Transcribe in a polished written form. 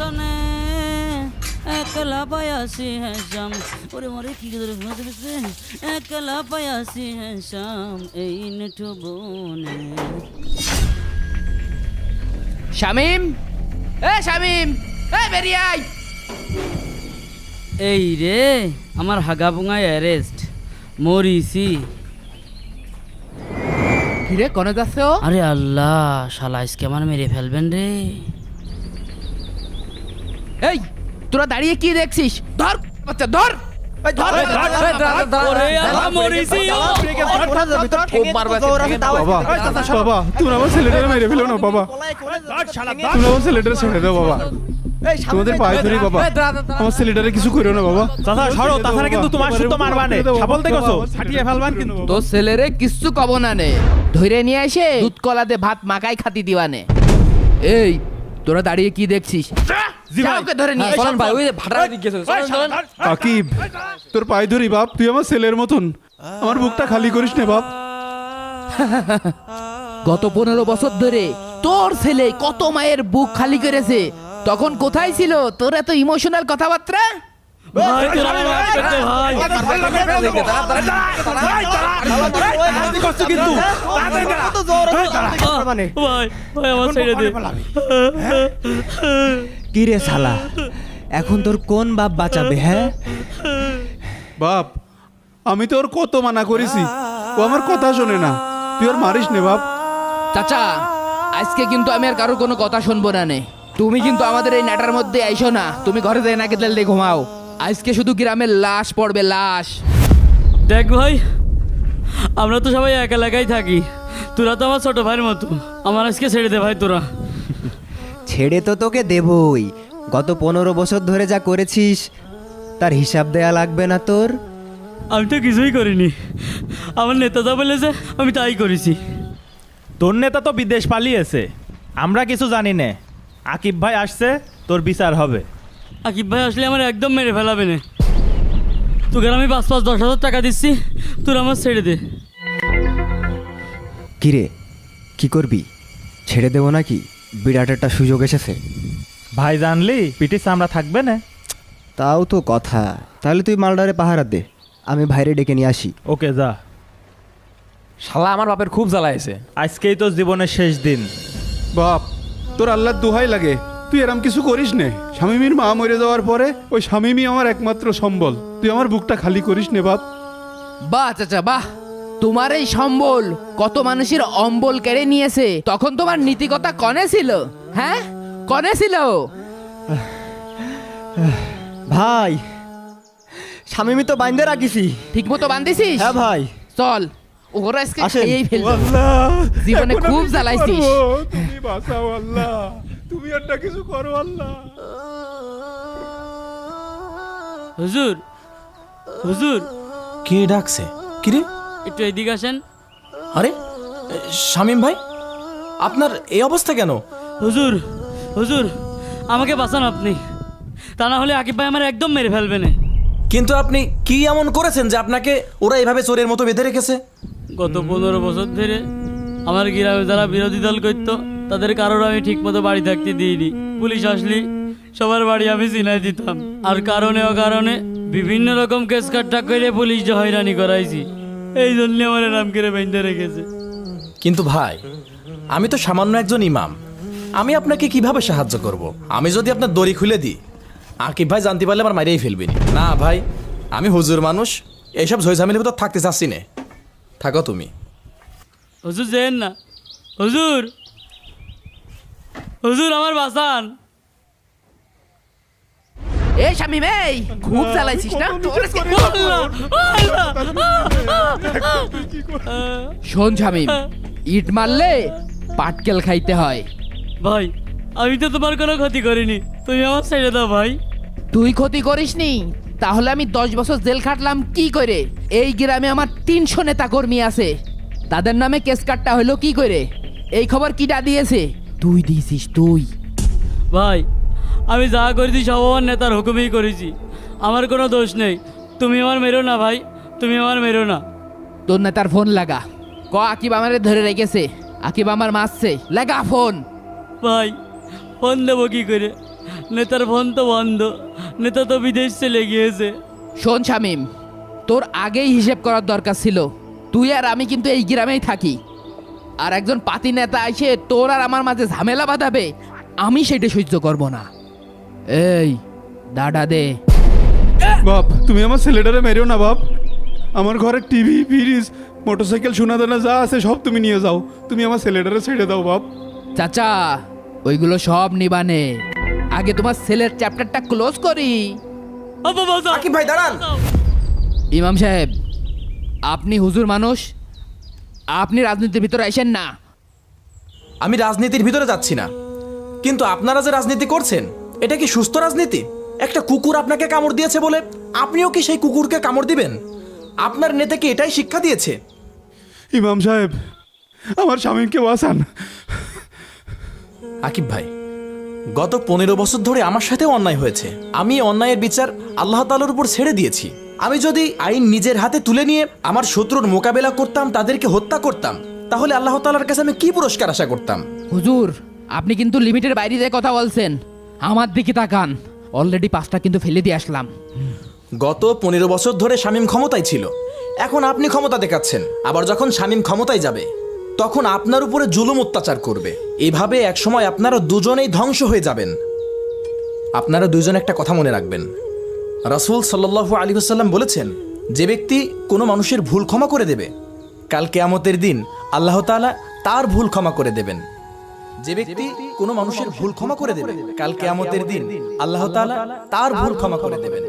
শ্মশানে একলা পায়াসি হ্যাঁ শ্যাম ওরে মরে কি করে একলা পায়াসি হ্যাঁ শ্যাম এই নিঠু বনে। শামিম, এ শামিম, এ বেরিয়ে আয়। এই রে আমার হাগা বুঙায় অ্যারেস্ট মরিছি। কিরে কোনে যাচ্ছ? আরে আল্লাহ শালা আজকে আমার মেরে ফেলবেন রে। এই তোরা দাঁড়িয়ে কি দেখছিস? ধর বাচ্চা ধর। বাবা তুমি আমার ছেলেটারে মেরে ফেলো না বাবা, তুমি আমার ছেলেটারে ছেড়ে দাও বাবা, তোমাদের পায়ে ধরি বাবা, আমার ছেলেটারে কিছু করো না বাবা। চাচা সরো, তাছাড়া কিন্তু তোমার সুতো মারবানে, ছাগল দেখছো ছাটিয়ে ফেলবান কিন্তু। তোর ছেলেরে কিচ্ছু কব না নে, ধরে নিয়ে এসে দুধ কলাতে ভাত মাখাই খাতি দিবানে। এই তোরা দাঁড়িয়ে কি দেখছিস? ওকে ধরে নিয়ে চলেন ভাই, ওই যে ভাড়া দিকে গেছে, চলেন চলেন। আকিব তোর পায়ে ধরি বাপ, তুই আমার ছেলের মতন, আমার বুকটা খালি করিস না বাপ। গত 15 বছর ধরে তোর ছেলে কত মায়ের বুক খালি করেছে, তখন কোথায় ছিল তোর এত ইমোশনাল কথাবার্তা? ভাই তোরা আমার মাফ করে দে ভাই। ভাই ভাই আমার ছেড়ে দে। কি রে শালা, এখন তোর কোন বাপ বাঁচাবে? হ্যাঁ বাপ আমি তো ওর কত মানা করেছি, ও আমার কথা শোনে না, তুই ওর মারিস নে বাপ। চাচা আজকে কিন্তু আমি আর কারোর কোনো কথা শুনবো না নে। তুমি কিন্তু আমাদের এই নাটার মধ্যে আইসো না, তুমি ঘরে যাই নাকি তেল দিয়ে ঘুমাও। আজকে শুধু গ্রামের লাশ পড়বে, লাশ। দেখ ভাই আমরা তো সবাই এক এলাকায় থাকি, তোরা তো আমার ছোট ভাইয়ের মতো, আমার আজকে ছেড়ে দে ভাই তোরা। ছেড়ে তো তোকে দেবই, গত 15 বছর ধরে যা করেছিস তার হিসাব দেয়া লাগবে না তোর? আমি তো কিছুই করিনি, আমার নেতা যা বলেছে আমি তাই করেছি। তোর নেতা তো বিদেশ পালিয়েছে, আমরা কিছু জানি না। আকিব ভাই আসছে, তোর বিচার হবে। আকিব ভাই আসলে আমার একদম মেরে ফেলাবে না, তোকে আমি 5-10 হাজার টাকা দিচ্ছি, তোরা আমার ছেড়ে দে। কিরে কি করবি? ছেড়ে দেবো নাকি? বিরাট একটা সুযোগ এসেছে। ভাই জানলি পিটি চামড়া থাকবে না। তাও তো কথা, তাহলে তুই মালডারে পাহারা দে, আমি ভাইরে ডেকে নিয়ে আসি। ওকে যা। শালা আমার বাপের খুব জ্বালাইছে। আজকেই তো জীবনের শেষ দিন। বাপ তোর আল্লাহর দোহাই লাগে, তুই এরম কিছু করিস নে। শামিমীর মা মরে যাওয়ার পরে ওই শামিমী আমার একমাত্র সম্বল, তুই আমার বুকটা খালি করিস নে বাপ। বাহ চাচা বাহ, তোমার এই সম্বল কত মানুষের অম্বল কেড়ে নিয়েছে, তখন তোমার নীতিকতা কনে ছিল? হ্যাঁ কনে ছিল? ভাই স্বামী তো বাইন্দে রাখিছি। ঠিক মতো বান্ধিছিস? হ্যাঁ ভাই। চল ওরা আজকে আসেন। খেয়েই ফেলবো। আল্লাহ জীবনে এখন খুব আমি কি জ্বালাইছিস। করবো? তুমি বাঁচাও আল্লাহ, তুমি একটা কিছু করো আল্লাহ। হুজুর হুজুর কে ডাকছে? কিরে? একটু এদিকে আসেন। আরে শামিম ভাই, আপনার এই অবস্থা কেন? হুজুর হুজুর আমাকে বাঁচান আপনি, তা না হলে আকিব ভাই আমার একদম মেরে ফেলবে না। কিন্তু আপনি কি এমন করেছেন যে আপনাকে ওরা এভাবে চোরের মতো বেঁধে রেখেছে? গত 15 বছর ধরে আমার গ্রামে যারা বিরোধী দল করত তাদের কারোর আমি ঠিক মতো বাড়ি থাকতে দিইনি, পুলিশ আসলি সবার বাড়ি আমি চিনাই দিতাম, আর কারণে অকারণে বিভিন্ন রকম কেস কাট্টা করে পুলিশ যে হয়রানি করাইছি, এই জন্য আমার নাম করে বেঁধে রেখেছে। কিন্তু ভাই আমি তো সামান্য একজন ইমাম, আমি আপনাকে কিভাবে সাহায্য করব? আমি যদি আপনার দড়ি খুলে দিই, আকিব ভাই জানতে পারলে আমার মারিয়েই ফেলবেনি। না ভাই, আমি হুজুর মানুষ, এইসব ঝইঝামেলির ভিতর থাকতে চাচ্ছি না। থাকো তুমি। হুজুর যেন না, হুজুর হুজুর আমার বাঁচান। এই শামিম এই খুব জ্বালাইছিস না? তোর আজকে- শোন শামিম, ইট মারলে পাটকেল খাইতে হয়। ভাই আমি তো তোমার কোনো ক্ষতি করিনি, তুমি আমার ছেড়ে দাও ভাই। তুই ক্ষতি করিসনি? তাহলে আমি 10 বছর জেল খাটলাম কি করে? এই গ্রামে আমার 300 নেতা কর্মী আছে, তাদের নামে কেস কাটটা হলো কি করে? এই খবর কিটা দিয়েছে? তুই দিয়েছিস তুই। ভাই আমি যা করেছি সব আমার নেতার হুকুমেই করেছি, আমার কোনো দোষ নেই, তুমি আমার মেরো না ভাই, তুমি আমার মেরো না। তোর নেতার ফোন লাগা, ক আকিব আমারে ধরে রেখেছে, আকিব আমার মারছে, লাগা ফোন। ভাই ফোন দেবো কি করে, নেতার ফোন তো বন্ধ, নেতা তো বিদেশ চলে গিয়েছে। শোন শামিম, তোর আগেই হিসেব করার দরকার ছিল। তুই আর আমি কিন্তু এই গ্রামেই থাকি, আর একজন পাতি নেতা এসে তোর আর আমার মাঝে ঝামেলা বাঁধাবে, আমি সেটা সহ্য করব না। এই দাদা দে। বাপ তুমি আমার ছেলেটারে মেরেও না বাপ। আমার ঘরে টিভি, ফ্রিজ, মোটরসাইকেল, সোনা দানা যা আছে সব তুমি নিয়ে যাও। তুমি আমার ছেলেটারে ছেড়ে দাও বাপ। চাচা ওইগুলো সব নিবানে, আগে তোমার ছেলের চ্যাপ্টারটা ক্লোজ করি। আব্বা বাঁচাও। আকিব ভাই দাঁড়ান। ইমাম সাহেব, আপনি হুজুর মানুষ, আপনি রাজনীতির ভিতরে আসেন না। আমি রাজনীতির ভিতরে যাচ্ছি না, কিন্তু আপনারা যে রাজনীতি করছেন এটা কি সুস্থ রাজনীতি? একটা কুকুর আপনাকে কামড় দিয়েছে বলে আপনিও কি সেই কুকুরকে কামড় দিবেন? আপনার নেতাকে এটাই শিক্ষা দিয়েছে। ইমাম সাহেব, আমার স্বামীকে বাঁচান। আকিব ভাই, গত 15 বছর ধরে আমার সাথেও অন্যায় হয়েছে। আমি অন্যায়ের বিচার আল্লাহ তাআলার উপর ছেড়ে দিয়েছি। আমি যদি আইন নিজের হাতে তুলে নিয়ে আমার শত্রুর মোকাবেলা করতাম, তাদেরকে হত্যা করতাম, তাহলে আল্লাহ তাআলার কাছে আমি কি পুরস্কার আশা করতাম? হুজুর, আপনি কিন্তু লিমিটের বাইরে দিয়ে কথা বলছেন। আমার দিকে তাকান, অলরেডি 5টা কিন্তু ফেলে দিয়ে আসলাম। গত 15 বছর ধরে শামীম ক্ষমতায় ছিল, এখন আপনি ক্ষমতা দেখাচ্ছেন। আবার যখন শামীম ক্ষমতায় যাবে তখন আপনার উপরে জুলুম অত্যাচার করবে। এইভাবে একসময় আপনারা দুজনেই ধ্বংস হয়ে যাবেন। আপনারা দুজন একটা কথা মনে রাখবেন, রাসূল সাল্লাল্লাহু আলাইহি ওয়াসাল্লাম বলেছেন, যে ব্যক্তি কোনো মানুষের ভুল ক্ষমা করে দেবে, কাল কিয়ামতের দিন আল্লাহ তাআলা তার ভুল ক্ষমা করে দেবেন। যে ব্যক্তি কোনো মানুষের ভুল ক্ষমা করে দেবে, কাল কিয়ামতের দিন আল্লাহ তাআলা তার ভুল ক্ষমা করে দেবেন।